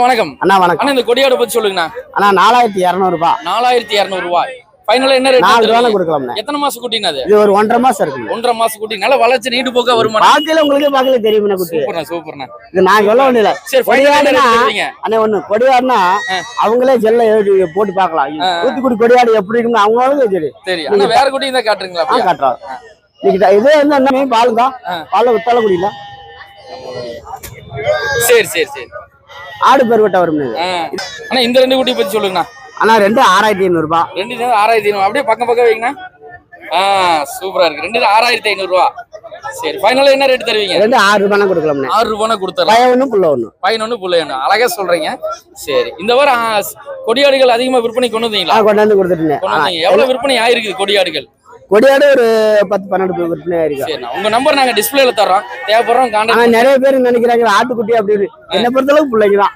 வணக்கம் அண்ணா வணக்கம் அண்ணா இந்த கொடியாடு பத்தி சொல்லுங்கண்ணா. அண்ணா 4200 ரூபாய். 4200 ரூபாய். ஃபைனலா என்ன ரேட்? 4 ரூபாய் கொடுக்கலாம்ண்ணே. எத்தனை மாசம் குட்டினா அது? இது ஒரு 1.5 மாசம் இருக்கு. 1.5 மாசம் குட்டி. நல்ல வளர்ச்சி நீடு போக வருமா? பாக்கல உங்களுக்கு பாக்கல தெரியும்ண்ணா குட்டி. சூப்பர்ண்ணா சூப்பர்ண்ணா. இது நான் சொல்ல வேண்டியல. சரி ஃபைனலா அண்ணே ஒண்ணு கொடியாடுனா அவங்களே ஜெல்ல போட்டு பார்க்கலாம். தூத்துக்குடி கொடியாடு எப்படி இருக்குன்னு அவங்களும் தெரியும். சரி அண்ணா வேற குட்டி இந்த காட்டுறீங்களா? காட்டுறோம். இன்னைக்கு இது வந்து என்ன பால் தான். பால் வித்தால குடியில. சரி சரி சரி. ஆடு பெருவட்ட வரும். அண்ணா இந்த ரெண்டு குட்டி பத்தி சொல்லுங்கண்ணா. அண்ணா 6500 ரூபாய். ரெண்டு 6500. அப்படியே பக்கம் பக்கம் வைங்கண்ணா. சூப்பரா இருக்கு. ரெண்டு 6500 ரூபாய். சரி ஃபைனலா என்ன ரேட் தருவீங்க? ரெண்டு 6 ரூபாய் கொடுக்கலாம்ண்ணே. 6 ரூபாய் கொடுத்தறேன். பையன் ஒண்ணு புள்ள ஒண்ணு. பையன் ஒண்ணு புள்ள ஒண்ணு. அழகா சொல்றீங்க. சரி இந்த வாரம் கொடியாடுகள் அதிகமா விற்பனை கொண்டு வந்தீங்களா? கொண்டு வந்து கொடுத்துட்டேன். எவ்வளவு விற்பனை ஆயிருக்குது கொடியாடுகள்? கொடியாடு ஒரு 10-12 விற்பனை ஆயிருக்கு. உங்க நம்பர் நாங்க டிஸ்பிளேல தர்றோம். தேவைப்படுறோம் கான்டாக்ட். நிறைய பேர் நினைக்கிறாங்க ஆட்டுக்குட்டி அப்படின்னு. என்ன பொறுத்தளவுக்கு பிள்ளைங்க தான்.